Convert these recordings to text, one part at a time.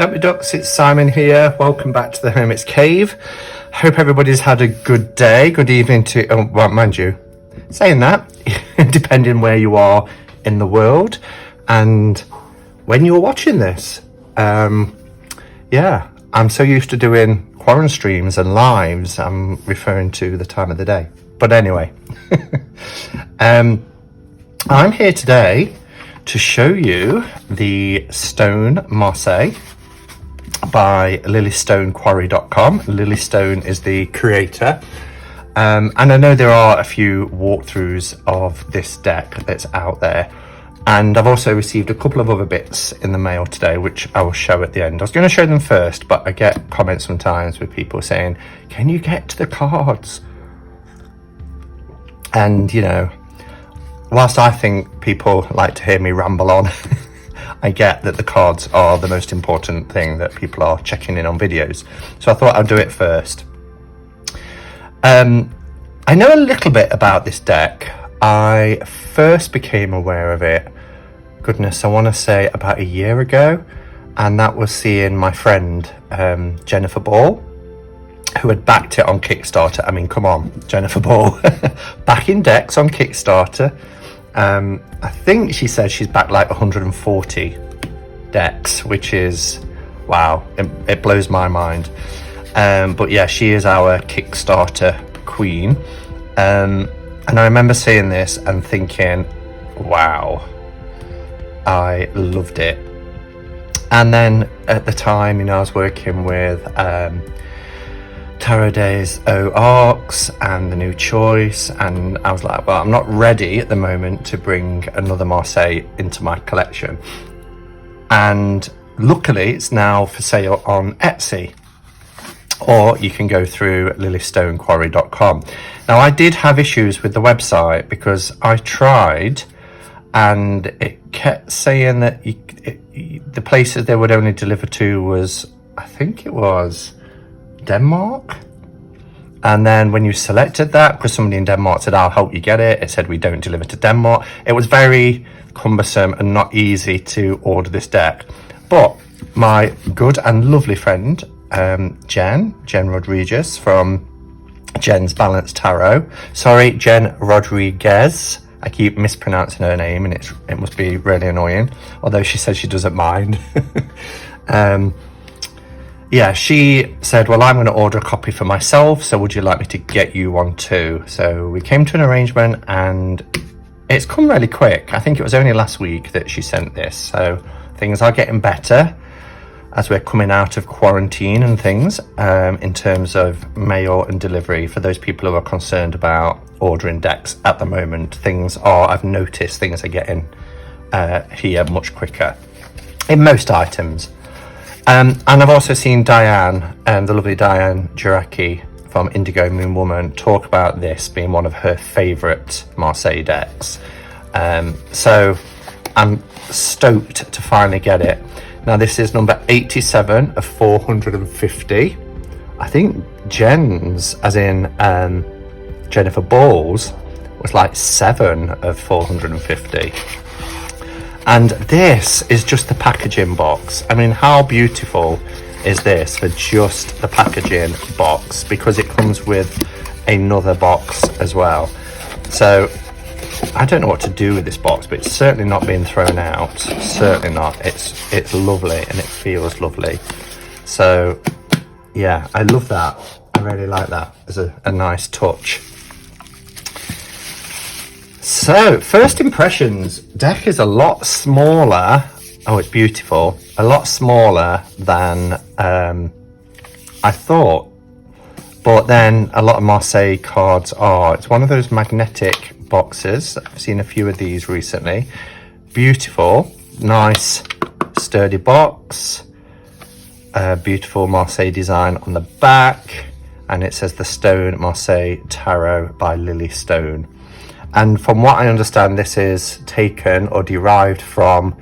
up my ducks, it's Simon here. Welcome back to the Hermit's Cave. Hope everybody's had a good day, good evening to, oh, well, mind you, saying that, depending where you are in the world and when you're watching this. Yeah, I'm so used to doing quarantine streams and lives, I'm referring to the time of the day. But anyway, I'm here today to show you the stone Marseille by lilystonequarry.com. Lily Stone is the creator, and I know there are a few walkthroughs of this deck that's out there, and I've also received a couple of other bits in the mail today which I will show at the end. I was going to show them first, but I get comments sometimes with people saying, can you get to the cards? And you know, whilst I think people like to hear me ramble on, I get that the cards are the most important thing that people are checking in on videos. So I thought I'd do it first. I know a little bit about this deck. I first became aware of it, goodness, I want to say about a year ago. And that was seeing my friend, Jennifer Ball, who had backed it on Kickstarter. I mean, come on, Jennifer Ball, backing decks on Kickstarter. I think she said she's backed like 140 decks, which is, wow, it blows my mind. But yeah, she is our Kickstarter queen. And I remember seeing this and thinking, wow, I loved it. And then at the time, you know, I was working with Tarot Days O Arcs and the New Choice, and I was like, well, I'm not ready at the moment to bring another Marseille into my collection. And luckily it's now for sale on Etsy, or you can go through lilystonequarry.com. Now, I did have issues with the website because I tried and it kept saying that the places they would only deliver to was, I think it was Denmark. And then when you selected that, because somebody in Denmark said, I'll help you get it, it said we don't deliver to Denmark. It was very cumbersome and not easy to order this deck. But my good and lovely friend Jen Rodriguez from Jen's Balanced Tarot, sorry, Jen Rodriguez, I keep mispronouncing her name and it must be really annoying, although she says she doesn't mind. Yeah, she said, well, I'm going to order a copy for myself, so would you like me to get you one too? So we came to an arrangement and it's come really quick. I think it was only last week that she sent this, so things are getting better as we're coming out of quarantine and things, in terms of mail and delivery. For those people who are concerned about ordering decks at the moment, I've noticed things are getting here much quicker in most items. And I've also seen Diane, the lovely Diane Juraki from Indigo Moon Woman, talk about this being one of her favourite Marseille decks. So I'm stoked to finally get it. Now, this is number 87 of 450. I think Jen's, as in Jennifer Ball's, was like 7 of 450. And this is just the packaging box. I mean, how beautiful is this for just the packaging box? Because it comes with another box as well. So I don't know what to do with this box, but it's certainly not being thrown out. Certainly not. It's lovely and it feels lovely. So yeah, I love that. I really like that as a nice touch. So, first impressions, deck is a lot smaller. Oh, it's beautiful. A lot smaller than I thought. But then a lot of Marseille cards are. It's one of those magnetic boxes. I've seen a few of these recently. Beautiful, nice, sturdy box. Beautiful Marseille design on the back. And it says the Stone Marseille Tarot by Lily Stone. And from what I understand, this is taken or derived from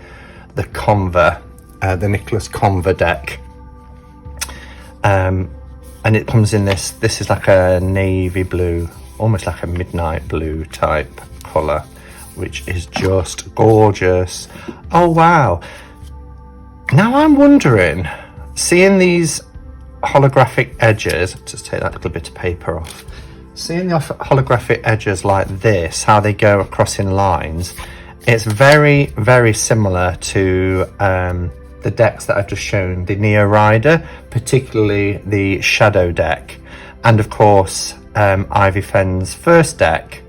the Conver, the Nicholas Conver deck. And it comes in this is like a navy blue, almost like a midnight blue type colour, which is just gorgeous. Oh, wow. Now I'm wondering, seeing these holographic edges, just take that little bit of paper off, seeing the holographic edges like this, how they go across in lines, it's very, very similar to the decks that I've just shown, the Neo Rider, particularly the Shadow deck, and of course Ivy Fenn's first deck,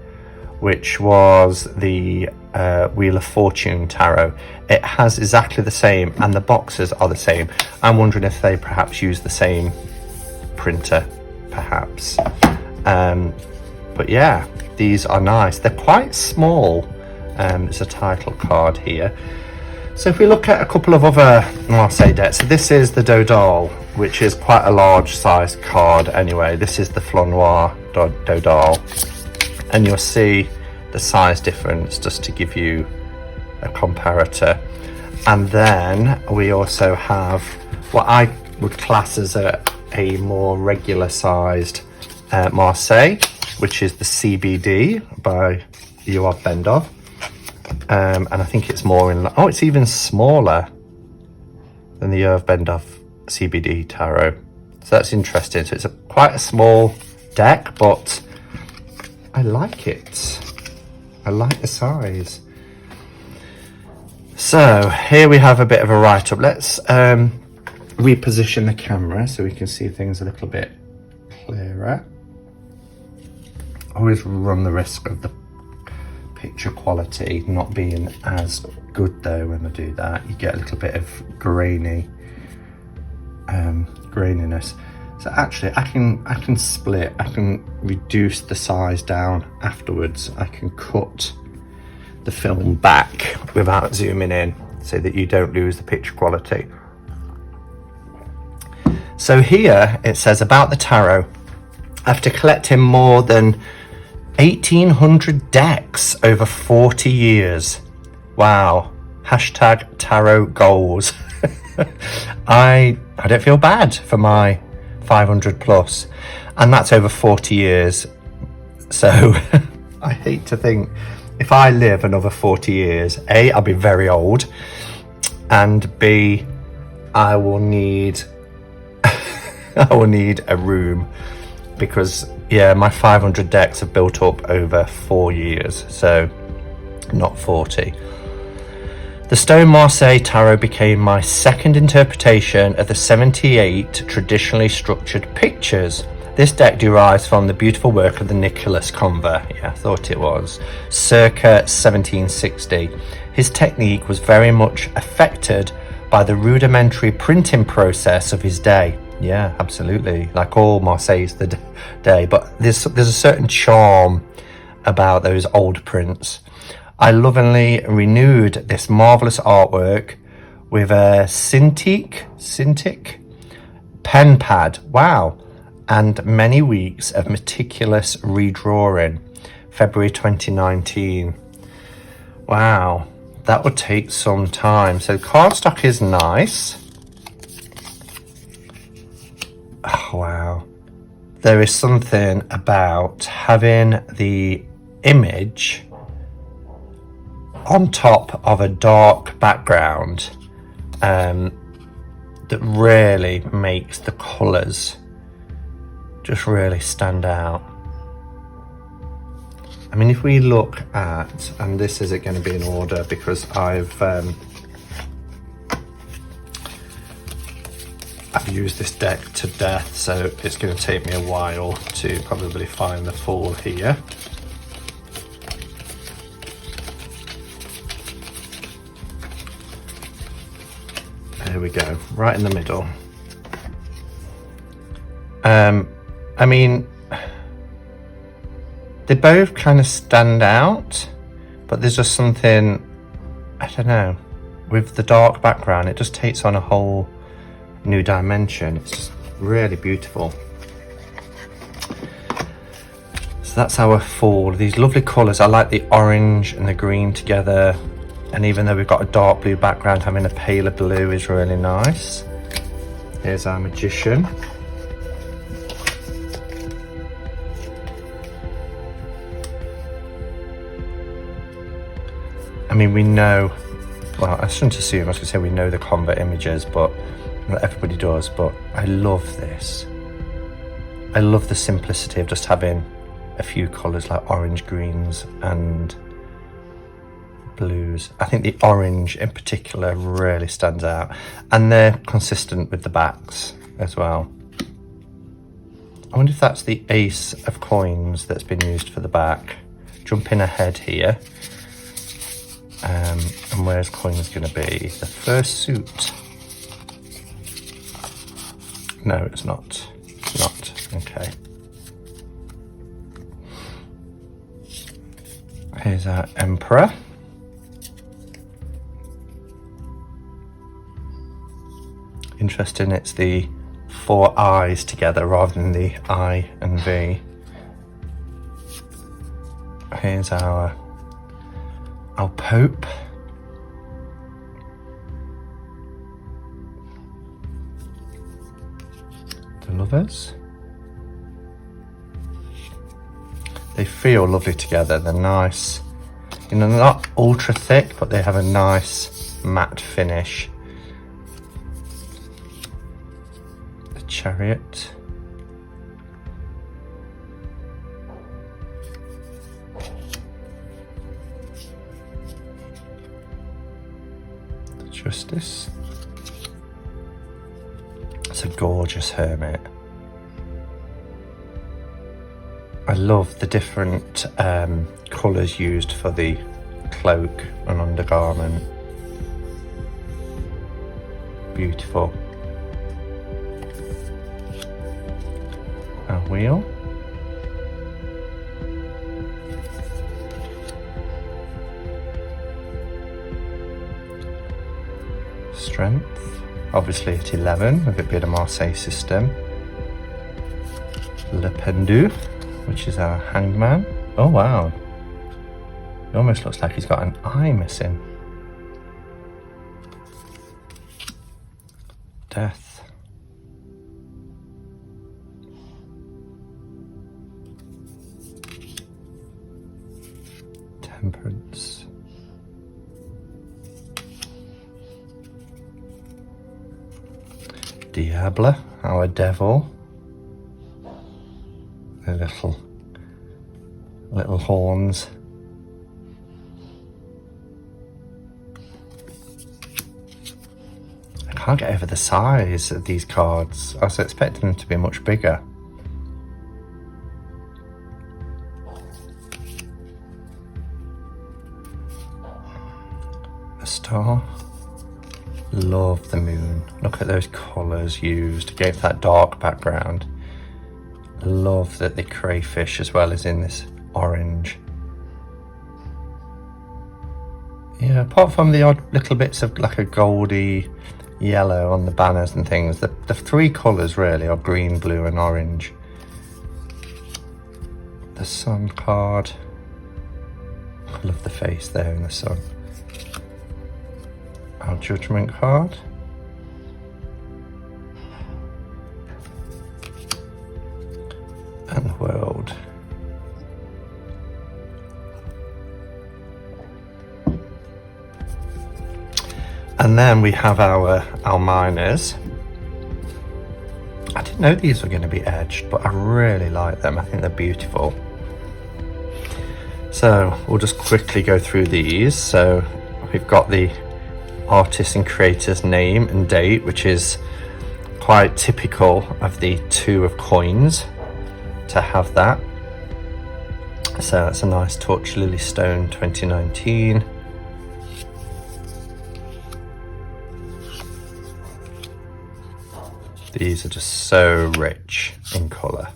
which was the Wheel of Fortune Tarot. It has exactly the same, and the boxes are the same. I'm wondering if they perhaps use the same printer, perhaps. But yeah, these are nice. They're quite small. There's a title card here. So if we look at a couple of other Marseille decks, so this is the Dodal, which is quite a large size card anyway. This is the Flanoir Dodal, and you'll see the size difference just to give you a comparator. And then we also have what I would class as a more regular sized Marseille, which is the CBD by Yoav Bendov. And I think it's more in, oh, it's even smaller than the Yoav Bendov CBD Tarot. So that's interesting. So it's quite a small deck, but I like it. I like the size. So here we have a bit of a write-up. Let's reposition the camera so we can see things a little bit clearer. Always run the risk of the picture quality not being as good though. When I do that, you get a little bit of graininess. So actually I can split, I can reduce the size down afterwards. I can cut the film back without zooming in so that you don't lose the picture quality. So here it says about the tarot, after collecting more than 1,800 decks over 40 years. Wow. Hashtag tarot goals. I don't feel bad for my 500 plus, and that's over 40 years. So I hate to think, if I live another 40 years, A, I'll be very old, and B, I will need a room, because yeah, my 500 decks have built up over 4 years, so not 40. The Stone Marseille Tarot became my second interpretation of the 78 traditionally structured pictures. This deck derives from the beautiful work of the Nicholas Conver, yeah, I thought it was, circa 1760. His technique was very much affected by the rudimentary printing process of his day. Yeah, absolutely, like all Marseilles the day, but there's a certain charm about those old prints. I lovingly renewed this marvellous artwork with a Cintiq pen pad, wow, and many weeks of meticulous redrawing. February 2019. Wow, that would take some time. So cardstock is nice. Oh, wow. There is something about having the image on top of a dark background that really makes the colours just really stand out. I mean, if we look at, and this isn't going to be in order because I've used this deck to death, so it's going to take me a while to probably find the fall here. There we go, right in the middle. I mean, they both kind of stand out, but there's just something, I don't know, with the dark background, it just takes on a whole new dimension. It's just really beautiful. So that's our fall. These lovely colours. I like the orange and the green together, and even though we've got a dark blue background, having a paler blue is really nice. Here's our magician. I mean, we know, well, I shouldn't assume, I was going to say we know the Convert images, but Not everybody does, but I love this. I love the simplicity of just having a few colours like orange, greens and blues. I think the orange in particular really stands out, and they're consistent with the backs as well. I wonder if that's the ace of coins that's been used for the back. Jumping ahead here, and where's coins going to be? The first suit. No, it's not. It's not. Okay. Here's our Emperor. Interesting, it's the 4 I's together rather than the I and V. Here's our Pope. The Lovers. They feel lovely together. They're nice. You know, they're not ultra thick, but they have a nice matte finish. The Chariot. The Justice. It's a gorgeous Hermit. I love the different colours used for the cloak and undergarment. Beautiful. A wheel. Strength. Obviously at 11, with it being a Marseille system. Le Pendu, which is our Hangman. Oh wow. It almost looks like he's got an eye missing. Death. Temperance. Diable, our devil. The little horns. I can't get over the size of these cards. I was expecting them to be much bigger. A star. Love the moon. Look at those colours used. Gave that dark background. Love that the crayfish as well is in this orange. Yeah, apart from the odd little bits of like a goldy yellow on the banners and things, the 3 colours really are green, blue and orange. The sun card. I love the face there in the sun. Our judgment card. And the world. And then we have our minors. I didn't know these were going to be edged, but I really like them. I think they're beautiful. So we'll just quickly go through these. So we've got the artist and creator's name and date, which is quite typical of the 2 of coins to have that. So that's a nice touch. Lily Stone 2019. These are just so rich in colour.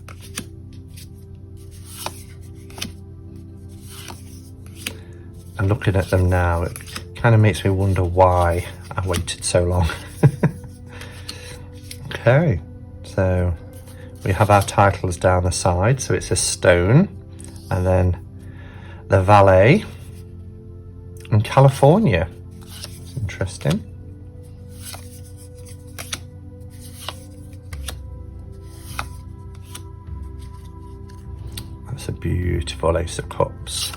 And looking at them now, it kind of makes me wonder why I waited so long. Okay, so we have our titles down the side. So it's a stone, and then the Valet in California. It's interesting. That's a beautiful Ace of Cups.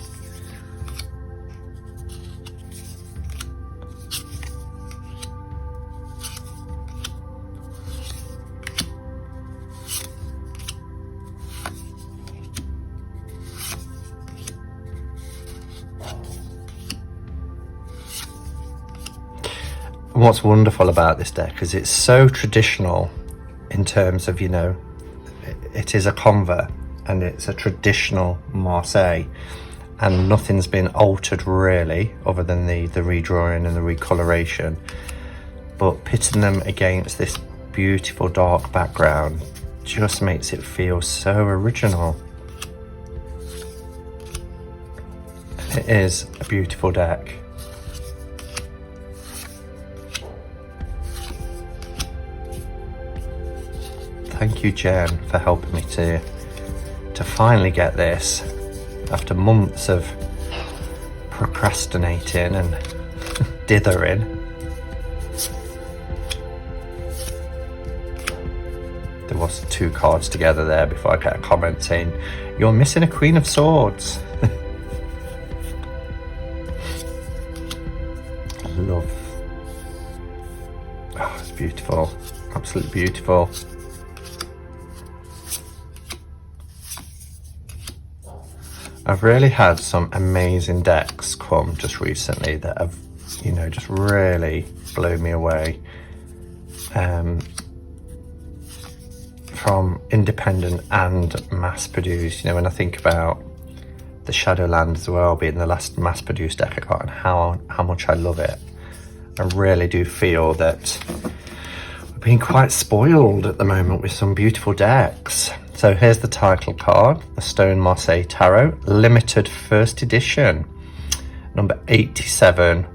And what's wonderful about this deck is it's so traditional in terms of, you know, it is a convert and it's a traditional Marseille, and nothing's been altered really other than the redrawing and the recoloration. But pitting them against this beautiful dark background just makes it feel so original. It is a beautiful deck. Thank you, Jen, for helping me to finally get this after months of procrastinating and dithering. There was 2 cards together there before I get a comment saying, "You're missing a Queen of Swords." Love. Oh, it's beautiful. Absolutely beautiful. I've really had some amazing decks come just recently that have, you know, just really blown me away. From independent and mass produced, you know, when I think about the Shadowland as well being the last mass produced deck I got and how much I love it, I really do feel that we're being quite spoiled at the moment with some beautiful decks. So here's the title card, the Stone Marseille Tarot, limited first edition, number 87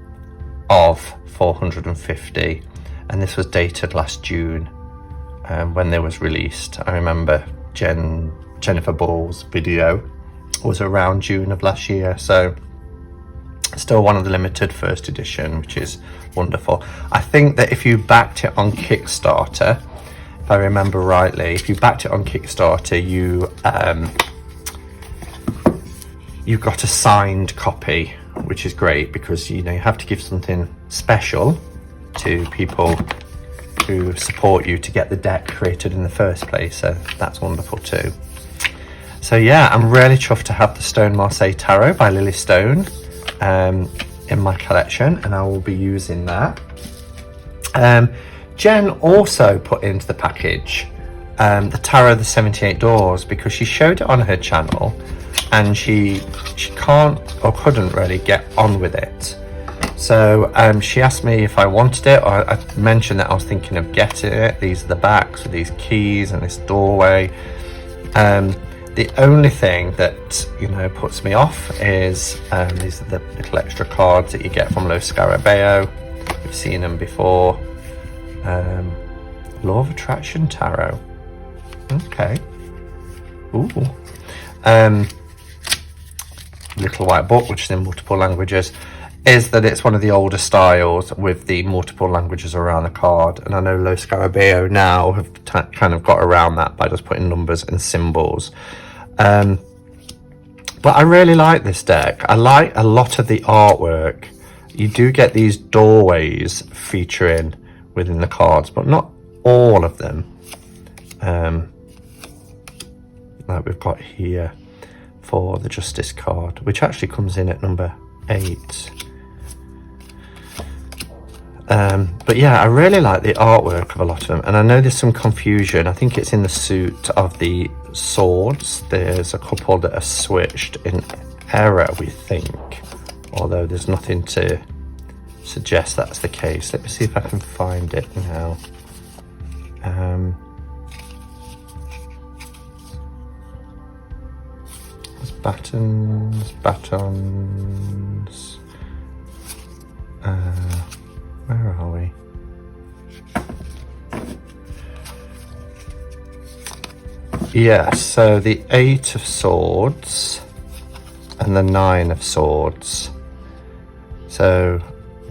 of 450, and this was dated last June when they was released. I remember Jennifer Ball's video was around June of last year, so still one of the limited first edition, which is wonderful. I think that if you backed it on Kickstarter, if I remember rightly, if you backed it on Kickstarter, you got a signed copy, which is great because, you know, you have to give something special to people who support you to get the deck created in the first place, so that's wonderful too. So yeah, I'm really chuffed to have the Stone Marseille Tarot by Lily Stone in my collection, and I will be using that. Jen also put into the package the Tarot of the 78 Doors because she showed it on her channel and she can't or couldn't really get on with it. So she asked me if I wanted it, or I mentioned that I was thinking of getting it. These are the backs with these keys and this doorway. The only thing that, you know, puts me off is these are the little extra cards that you get from Lo Scarabeo. We've seen them before. Law of Attraction Tarot. Okay. Ooh. Little white book, which is in multiple languages, is that it's one of the older styles with the multiple languages around the card. And I know Lo Scarabeo now have kind of got around that by just putting numbers and symbols. But I really like this deck. I like a lot of the artwork. You do get these doorways featuring within the cards, but not all of them. Like we've got here for the Justice card, which actually comes in at number 8. But yeah, I really like the artwork of a lot of them, and I know there's some confusion. I think it's in the suit of the swords. There's a couple that are switched in error, we think, although there's nothing to suggest that's the case. Let me see if I can find it now. There's batons. Where are we? Yeah, so the 8 of Swords and the 9 of Swords. So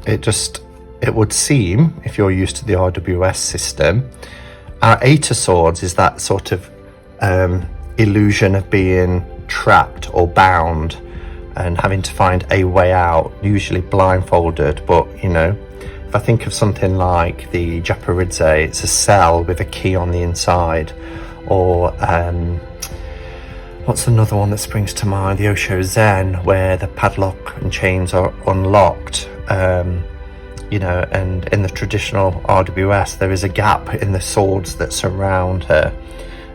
it would seem, if you're used to the RWS system, our 8 of Swords is that sort of illusion of being trapped or bound and having to find a way out, usually blindfolded. But, you know, if I think of something like the Japaridze, it's a cell with a key on the inside. Or what's another one that springs to mind? The Osho Zen, where the padlock and chains are unlocked. you know, and in the traditional RWS there is a gap in the swords that surround her.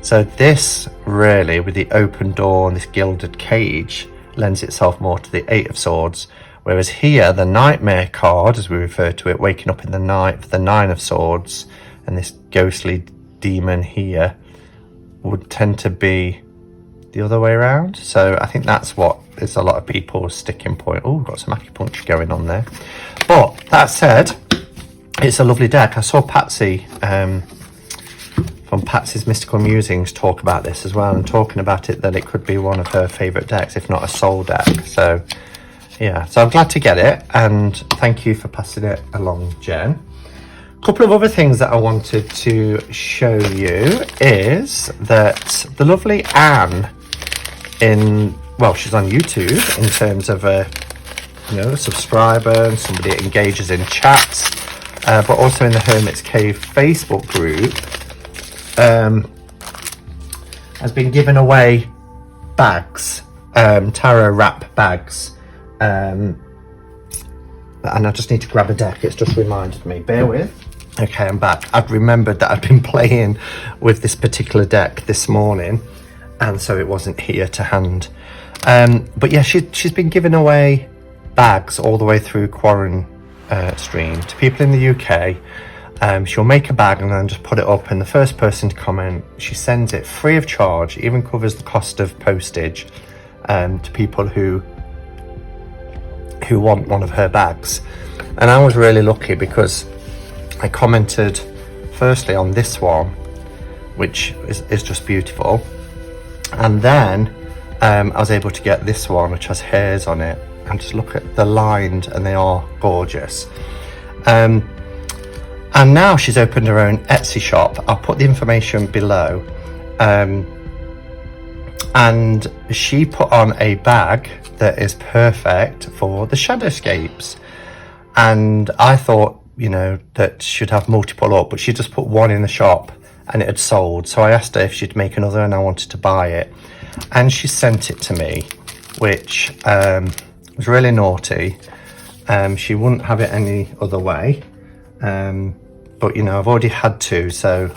So this really, with the open door and this gilded cage, lends itself more to the Eight of Swords, whereas here the Nightmare card, as we refer to it, waking up in the night, for the Nine of Swords, and this ghostly demon here would tend to be the other way around. So I think that's what is a lot of people's sticking point. Oh, got some acupuncture going on there. But that said, it's a lovely deck. I saw Patsy from Patsy's Mystical Musings talk about this as well, and talking about it that it could be one of her favourite decks, if not a soul deck. So yeah, so I'm glad to get it, and thank you for passing it along, Jen. A couple of other things that I wanted to show you is that the lovely Anne well, she's on YouTube in terms of a, you know, a subscriber and somebody that engages in chats, but also in the Hermit's Cave Facebook group, has been giving away bags, tarot wrap bags, and I just need to grab a deck. It's just reminded me, bear with. Okay, I'm back. I've remembered that I've been playing with this particular deck this morning, and so it wasn't here to hand. But yeah, she's been giving away bags all the way through Quarren stream to people in the UK. She'll make a bag and then just put it up, and the first person to comment, she sends it free of charge, even covers the cost of postage, to people who want one of her bags. And I was really lucky because I commented firstly on this one, which is just beautiful, and then I was able to get this one which has hairs on it, and just look at the lines, and they are gorgeous. And now she's opened her own Etsy shop. I'll put the information below. And she put on a bag that is perfect for the Shadowscapes, and I thought, you know, that should have multiple up, but she just put one in the shop and it had sold. So I asked her if she'd make another, and I wanted to buy it, and she sent it to me, which was really naughty. She wouldn't have it any other way, but you know, I've already had two, so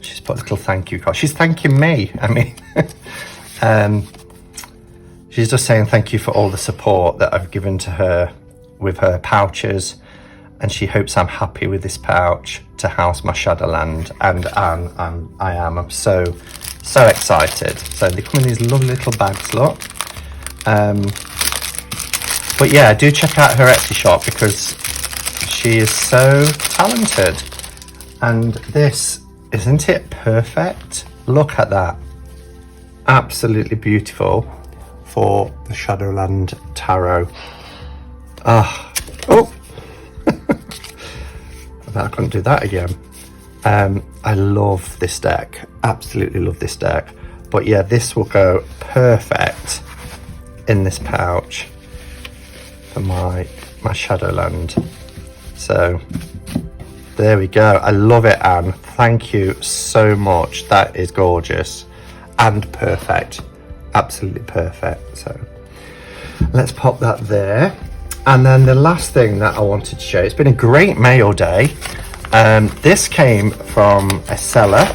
she's put a little thank you card. She's thanking me. I mean, she's just saying thank you for all the support that I've given to her with her pouches, and she hopes I'm happy with this pouch to house my Shadowland, and I am. I'm so excited. So they come in these lovely little bags, look. But yeah, do check out her Etsy shop because she is so talented. And this, isn't it perfect? Look at that. Absolutely beautiful for the Shadowland Tarot. Oh. I couldn't do that again. I love this deck. Absolutely love this deck. But yeah, this will go perfect in this pouch for my Shadowland. So there we go. I love it, Anne. Thank you so much. That is gorgeous and perfect. Absolutely perfect. So let's pop that there. And then the last thing that I wanted to show, it's been a great mail day. This came from a seller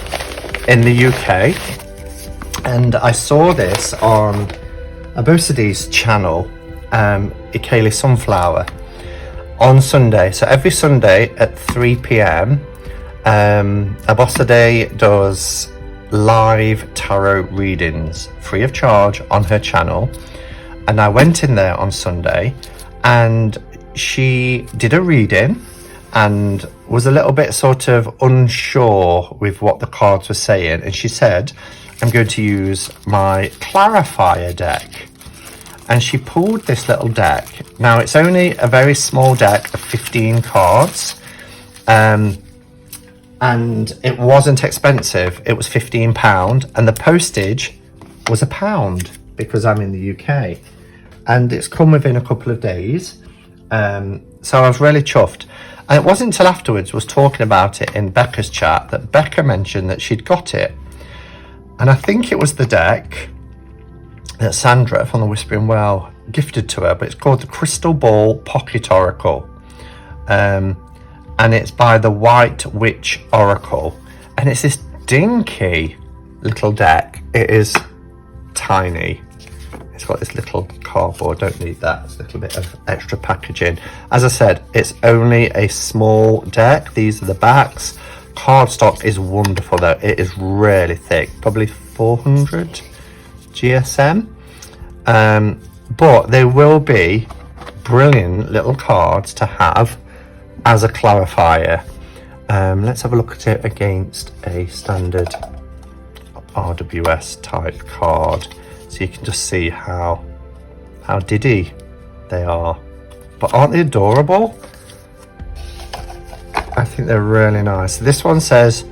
in the UK, and I saw this on Aboside's channel, Ikele Sunflower, on Sunday. So every Sunday at 3 p.m, Aboside does live tarot readings free of charge on her channel. And I went in there on Sunday, and she did a reading and was a little bit sort of unsure with what the cards were saying, and she said, I'm going to use my clarifier deck. And she pulled this little deck. Now it's only a very small deck of 15 cards, and it wasn't expensive. It was £15, and the postage was £1 because I'm in the UK. And it's come within a couple of days, so I was really chuffed. And it wasn't until afterwards was talking about it in Becca's chat that Becca mentioned that she'd got it, and I think it was the deck that Sandra from the Whispering Well gifted to her, but it's called the Crystal Ball Pocket Oracle and it's by the White Witch Oracle, and it's this dinky little deck. It is tiny. It's got this little cardboard, don't need that. It's a little bit of extra packaging. As I said, it's only a small deck. These are the backs. Cardstock is wonderful though. It is really thick, probably 400 GSM. But there will be brilliant little cards to have as a clarifier. Let's have a look at it against a standard RWS type card, so you can just see how diddy they are. But aren't they adorable? I think they're really nice. This one says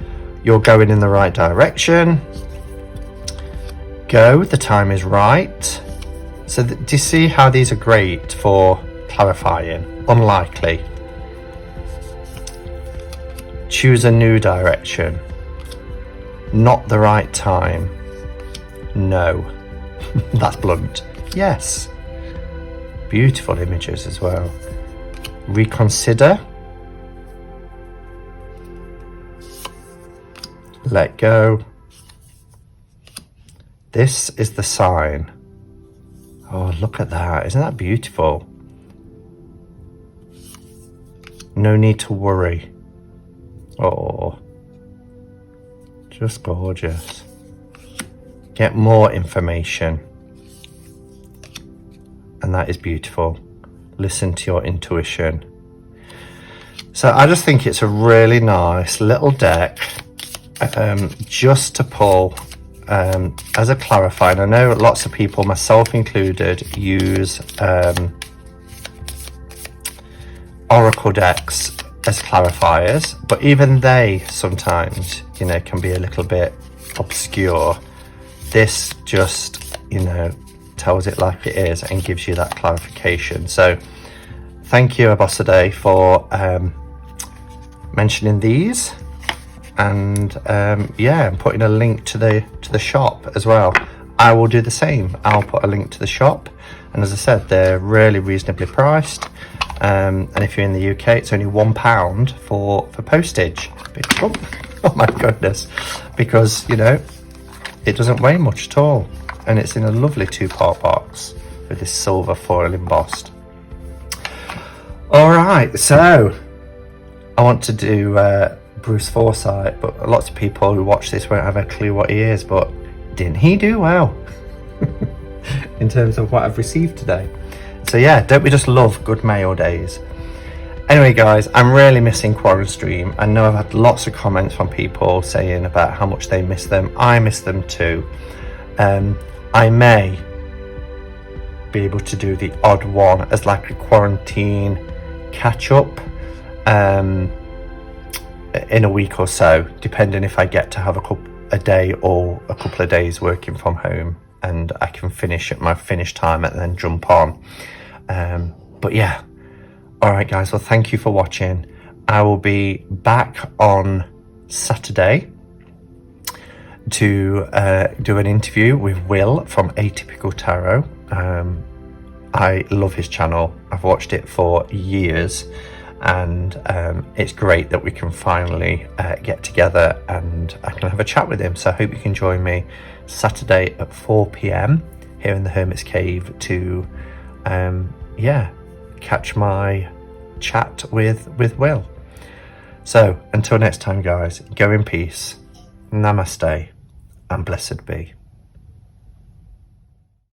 you're going in the right direction. Go, the time is right. So do you see how these are great for clarifying? Unlikely. Choose a new direction. Not the right time. No. That's blunt. Yes. Beautiful images as well. Reconsider. Let go. This is the sign. Oh, look at that. Isn't that beautiful? No need to worry. Oh, just gorgeous. Get more information. And that is beautiful. Listen to your intuition. So I just think it's a really nice little deck just to pull as a clarifier. I know lots of people, myself included, use oracle decks as clarifiers, but even they sometimes, you know, can be a little bit obscure. This just, you know, tells it like it is and gives you that clarification. So thank you, Abosade, for mentioning these, and yeah, I'm putting a link to the shop as well. I will do the same. I'll put a link to the shop, and as I said, they're really reasonably priced. And if you're in the UK, it's only £1 for postage. Oh my goodness, because, you know, it doesn't weigh much at all, and it's in a lovely 2-part box with this silver foil embossed. All right, so I want to do Bruce Forsyth, but lots of people who watch this won't have a clue what he is, but didn't he do well in terms of what I've received today? So yeah, don't we just love good mail days? Anyway guys, I'm really missing Quarren Stream. I know I've had lots of comments from people saying about how much they miss them. I miss them too. I may be able to do the odd one as like a quarantine catch up in a week or so, depending if I get to have a day or a couple of days working from home, and I can finish at my finish time and then jump on. But yeah, all right guys, well thank you for watching. I will be back on Saturday to do an interview with Will from Atypical Tarot. I love his channel. I've watched it for years, and it's great that we can finally get together and I can have a chat with him. So I hope you can join me Saturday at 4 p.m. here in the Hermit's Cave to yeah, catch my chat with Will. So until next time guys, go in peace, namaste and blessed be.